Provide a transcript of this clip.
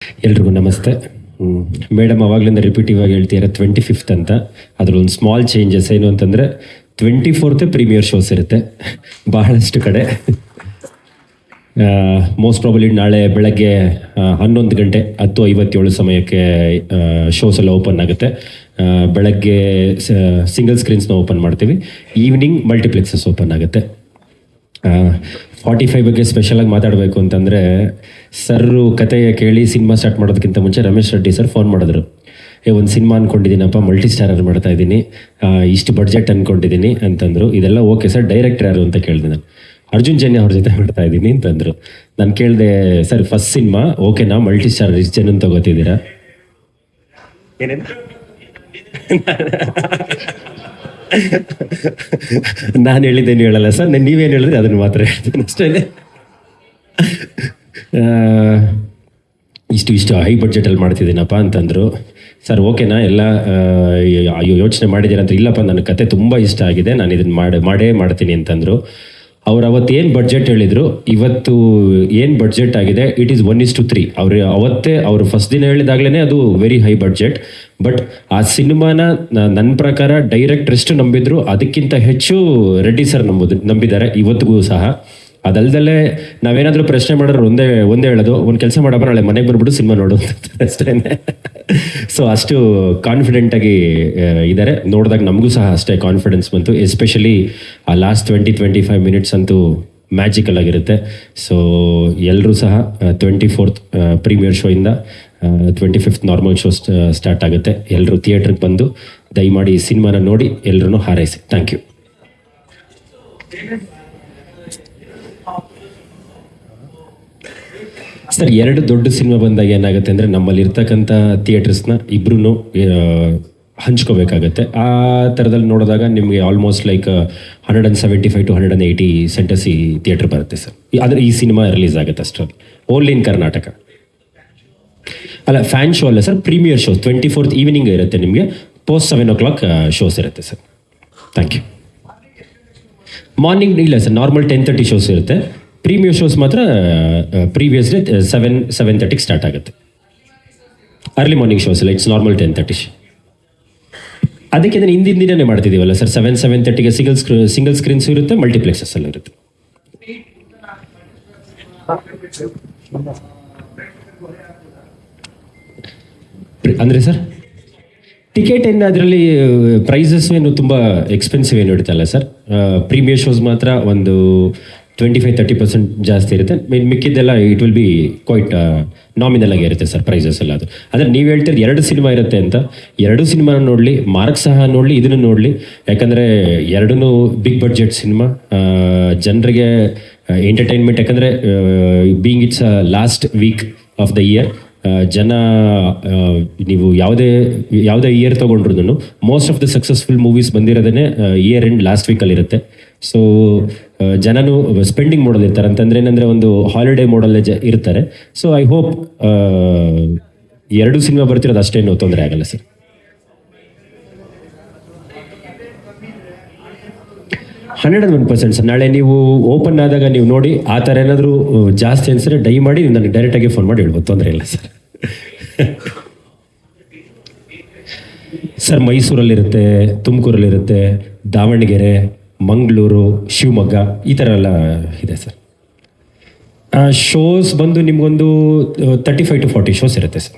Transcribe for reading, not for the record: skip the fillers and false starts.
ಎಲ್ರಿಗೂ ನಮಸ್ತೆ. ಮೇಡಮ್ ಅವಾಗಲಿಂದ ರಿಪೀಟಿವ್ ಆಗಿ ಹೇಳ್ತೀರ 25th ಅಂತ. ಅದ್ರೊಂದು ಸ್ಮಾಲ್ ಚೇಂಜಸ್ ಏನು ಅಂತಂದರೆ 24th ಪ್ರೀಮಿಯರ್ ಶೋಸ್ ಇರುತ್ತೆ ಬಹಳಷ್ಟು ಕಡೆ. ಮೋಸ್ಟ್ ಪ್ರಾಬಲಿ ನಾಳೆ ಬೆಳಗ್ಗೆ 11 ಗಂಟೆ 10:57 ಸಮಯಕ್ಕೆ ಶೋಸ್ ಎಲ್ಲ ಓಪನ್ ಆಗುತ್ತೆ. ಬೆಳಗ್ಗೆ ಸಿಂಗಲ್ ಸ್ಕ್ರೀನ್ಸ್ನ ಓಪನ್ ಮಾಡ್ತೀವಿ, ಈವ್ನಿಂಗ್ ಮಲ್ಟಿಪ್ಲೆಕ್ಸಸ್ ಓಪನ್ ಆಗುತ್ತೆ. 45 ಬಗ್ಗೆ ಸ್ಪೆಷಲಾಗಿ ಮಾತಾಡಬೇಕು ಅಂತಂದರೆ, ಸರ್ರು ಕತೆ ಕೇಳಿ ಸಿನಿಮಾ ಸ್ಟಾರ್ಟ್ ಮಾಡೋದಕ್ಕಿಂತ ಮುಂಚೆ ರಮೇಶ್ ರೆಡ್ಡಿ ಸರ್ ಫೋನ್ ಮಾಡಿದ್ರು. ಒಂದು ಸಿನಿಮಾ ಅಂದ್ಕೊಂಡಿದ್ದೀನಪ್ಪ, ಮಲ್ಟಿ ಸ್ಟಾರರ್ ಮಾಡ್ತಾ ಇದ್ದೀನಿ, ಇಷ್ಟು ಬಡ್ಜೆಟ್ ಅಂದ್ಕೊಂಡಿದ್ದೀನಿ ಅಂತಂದರು. ಇದೆಲ್ಲ ಓಕೆ ಸರ್, ಡೈರೆಕ್ಟರ್ ಯಾರು ಅಂತ ಕೇಳಿದೆ ನಾನು. ಅರ್ಜುನ್ ಜನ್ಯ ಅವ್ರ ಜೊತೆ ಮಾಡ್ತಾ ಇದ್ದೀನಿ ಅಂತಂದರು. ನಾನು ಕೇಳಿದೆ, ಸರ್ ಫಸ್ಟ್ ಸಿನಿಮಾ ಓಕೆನಾ, ಮಲ್ಟಿ ಸ್ಟಾರರ್ ಇಷ್ಟು ಜನ ತಗೋತಿದ್ದೀರಾ? ಏನೇನು ನಾನು ಹೇಳಿದ್ದೇನು ಹೇಳಲ್ಲ ಸರ್, ನೀವೇನು ಹೇಳಿದ್ರೆ ಅದನ್ನು ಮಾತ್ರ ಹೇಳ್ತೀನಿ ಅಷ್ಟೇ. ಇಷ್ಟು ಹೈ ಬಡ್ಜೆಟಲ್ಲಿ ಮಾಡ್ತಿದ್ದೀನಪ್ಪ ಅಂತಂದರು. ಸರ್ ಓಕೆನಾ ಎಲ್ಲ ಯೋಚನೆ ಮಾಡಿದ್ದೀರ ಅಂತ? ಇಲ್ಲಪ್ಪ, ನನ್ನ ಕತೆ ತುಂಬ ಇಷ್ಟ ಆಗಿದೆ, ನಾನು ಇದನ್ನು ಮಾಡೇ ಮಾಡ್ತೀನಿ ಅಂತಂದರು. ಅವ್ರು ಅವತ್ತು ಏನು ಬಡ್ಜೆಟ್ ಹೇಳಿದರು, ಇವತ್ತು ಏನು ಬಡ್ಜೆಟ್ ಆಗಿದೆ, ಇಟ್ ಈಸ್ 1:3. ಅವರು ಫಸ್ಟ್ ದಿನ ಹೇಳಿದಾಗಲೇ ಅದು ವೆರಿ ಹೈ ಬಡ್ಜೆಟ್. ಬಟ್ ಆ ಸಿನಿಮಾನ ನನ್ನ ಪ್ರಕಾರ ಡೈರೆಕ್ಟರ್ ಎಷ್ಟು ನಂಬಿದ್ರು ಅದಕ್ಕಿಂತ ಹೆಚ್ಚು ರೆಡ್ಡಿ ಸರ್ ನಂಬಿದ್ದಾರೆ ಇವತ್ತಿಗೂ ಸಹ. ಅದಲ್ದಲ್ಲೇ ನಾವೇನಾದರೂ ಪ್ರಶ್ನೆ ಮಾಡೋರು ಒಂದೇ ಹೇಳೋದು, ಒಂದು ಕೆಲಸ ಮಾಡಪ್ಪ, ನಾಳೆ ಮನೆಗೆ ಬಂದ್ಬಿಟ್ಟು ಸಿನಿಮಾ ನೋಡು ಅಷ್ಟೇ. ಸೊ ಅಷ್ಟು ಕಾನ್ಫಿಡೆಂಟಾಗಿ ಇದ್ದಾರೆ. ನೋಡಿದಾಗ ನಮಗೂ ಸಹ ಅಷ್ಟೇ ಕಾನ್ಫಿಡೆನ್ಸ್ ಬಂತು. ಎಸ್ಪೆಷಲಿ ಆ ಲಾಸ್ಟ್ 20-25 ಮಿನಿಟ್ಸ್ ಅಂತೂ ಮ್ಯಾಜಿಕಲ್ ಆಗಿರುತ್ತೆ. ಸೊ ಎಲ್ಲರೂ ಸಹ 24th ಪ್ರೀಮಿಯರ್ ಶೋಯಿಂದ 25th ನಾರ್ಮಲ್ ಶೋ ಸ್ಟಾರ್ಟ್ ಆಗುತ್ತೆ. ಎಲ್ಲರೂ ಥಿಯೇಟ್ರಿಗೆ ಬಂದು ದಯಮಾಡಿ ಈ ಸಿನಿಮಾನ ನೋಡಿ ಎಲ್ಲರೂ ಹಾರೈಸಿ. Thank you. ಸರ್, 2 ದೊಡ್ಡ ಸಿನಿಮಾ ಬಂದಾಗ ಏನಾಗುತ್ತೆ ಅಂದರೆ, ನಮ್ಮಲ್ಲಿ ಇರ್ತಕ್ಕಂಥ ಥಿಯೇಟರ್ಸ್ನ ಇಬ್ಬರೂ ಹಂಚ್ಕೋಬೇಕಾಗತ್ತೆ. ಆ ಥರದಲ್ಲಿ ನೋಡಿದಾಗ ನಿಮಗೆ ಆಲ್ಮೋಸ್ಟ್ ಲೈಕ್ 175 to 180 ಸೆಂಟರ್ಸ್ ಈ ಥಿಯೇಟರ್ ಬರುತ್ತೆ ಸರ್. ಆದರೆ ಈ ಸಿನಿಮಾ ರಿಲೀಸ್ ಆಗುತ್ತೆ ಅಷ್ಟರಲ್ಲಿ, ಓನ್ಲಿ ಇನ್ ಕರ್ನಾಟಕ. ಅಲ್ಲ, ಫ್ಯಾನ್ ಶೋ ಅಲ್ಲ sir, premier show 24th evening ಇರುತ್ತೆ. ನಿಮಗೆ ಪೋಸ್ಟ್ 7 o'clock ಶೋಸ್ ಇರುತ್ತೆ ಸರ್. Thank you. ಮಾರ್ನಿಂಗ್ ಇಲ್ಲ ಸರ್, ನಾರ್ಮಲ್ 10:30 ಶೋಸ್ ಇರುತ್ತೆ. ಪ್ರೀಮಿಯರ್ ಶೋಸ್ ಮಾತ್ರ ಪ್ರೀವಿಯಸ್ ಡೇ 7:30 ಸ್ಟಾರ್ಟ್ ಆಗುತ್ತೆ. ಅರ್ಲಿ ಮಾರ್ನಿಂಗ್ ಶೋಸ್ ಇಲ್ಲ, ಇಟ್ಸ್ ನಾರ್ಮಲ್ 10:30. ಅದಕ್ಕೆ ಹಿಂದಿನ ದಿನನೇ ಮಾಡ್ತಿದ್ದೀವಲ್ಲ ಸರ್, 7:30ಗೆ ಸಿಂಗಲ್ ಸ್ಕ್ರೀನ್ಸ್ ಇರುತ್ತೆ, ಮಲ್ಟಿಪ್ಲೆಕ್ಸಸ್ ಎಲ್ಲ ಇರುತ್ತೆ. ಅಂದರೆ ಸರ್ ಟಿಕೆಟ್ ಏನು ಅದರಲ್ಲಿ ಪ್ರೈಸಸ್ ಏನು ತುಂಬ ಎಕ್ಸ್ಪೆನ್ಸಿವ್ ಏನು ಇಡುತ್ತಲ್ಲ ಸರ್. ಪ್ರೀಮಿಯರ್ ಶೋಸ್ ಮಾತ್ರ ಒಂದು 25-30% ಜಾಸ್ತಿ ಇರುತ್ತೆ. ಮಿಕ್ಕಿದ್ದೆಲ್ಲ it will be quite nominal ಆಗಿ ಇರುತ್ತೆ ಸರ್ ಪ್ರೈಸಸ್ ಎಲ್ಲ. ಅದು ಅಂದರೆ ನೀವು ಹೇಳ್ತಿರೋದು 2 ಸಿನಿಮಾ ಇರುತ್ತೆ ಅಂತ. 2 ಸಿನಿಮಾನ ನೋಡಲಿ, ಮಾರ್ಕ್ ಸಹ ನೋಡಲಿ, ಇದನ್ನು ನೋಡಲಿ. ಯಾಕಂದರೆ 2 ಬಿಗ್ ಬಡ್ಜೆಟ್ ಸಿನಿಮಾ, ಜನರಿಗೆ ಎಂಟರ್ಟೈನ್ಮೆಂಟ್. ಯಾಕಂದರೆ being it's last week of the year, ಜನ ನೀವು ಯಾವುದೇ ಇಯರ್ ತೊಗೊಂಡ್ರು most of the successful movies ಬಂದಿರೋದೇ ಇಯರ್ ಎಂಡ್ ಲಾಸ್ಟ್ ವೀಕಲ್ಲಿರುತ್ತೆ. ಸೊ ಜನನು ಸ್ಪೆಂಡಿಂಗ್ ಮೋಡಲ್ ಇರ್ತಾರೆ. ಅಂತಂದರೆ ಏನಂದರೆ ಒಂದು ಹಾಲಿಡೇ ಮೋಡಲ್ಲೇ ಇರ್ತಾರೆ. ಸೊ ಐ ಹೋಪ್ 2 ಸಿನಿಮಾ ಬರ್ತಿರೋದು ಅಷ್ಟೇನು ತೊಂದರೆ ಆಗಲ್ಲ ಸರ್. Hundred 1% sir. ನಾಳೆ ನೀವು ಓಪನ್ ಆದಾಗ ನೀವು ನೋಡಿ, ಆ ಥರ ಏನಾದರೂ ಜಾಸ್ತಿ ಅನಿಸಿದ್ರೆ ದಯಮಾಡಿ ನನಗೆ ಡೈರೆಕ್ಟಾಗಿ ಫೋನ್ ಮಾಡಿ ಹೇಳ್ಬೋದು, ತೊಂದರೆ ಇಲ್ಲ ಸರ್. ಸರ್ ಮೈಸೂರಲ್ಲಿರುತ್ತೆ, ತುಮಕೂರಲ್ಲಿರುತ್ತೆ, ದಾವಣಗೆರೆ, ಮಂಗಳೂರು, ಶಿವಮೊಗ್ಗ, ಈ ಥರ ಎಲ್ಲ ಇದೆ ಸರ್. ಶೋಸ್ ಬಂದು ನಿಮಗೊಂದು 35 to 40 ಶೋಸ್ ಇರುತ್ತೆ ಸರ್.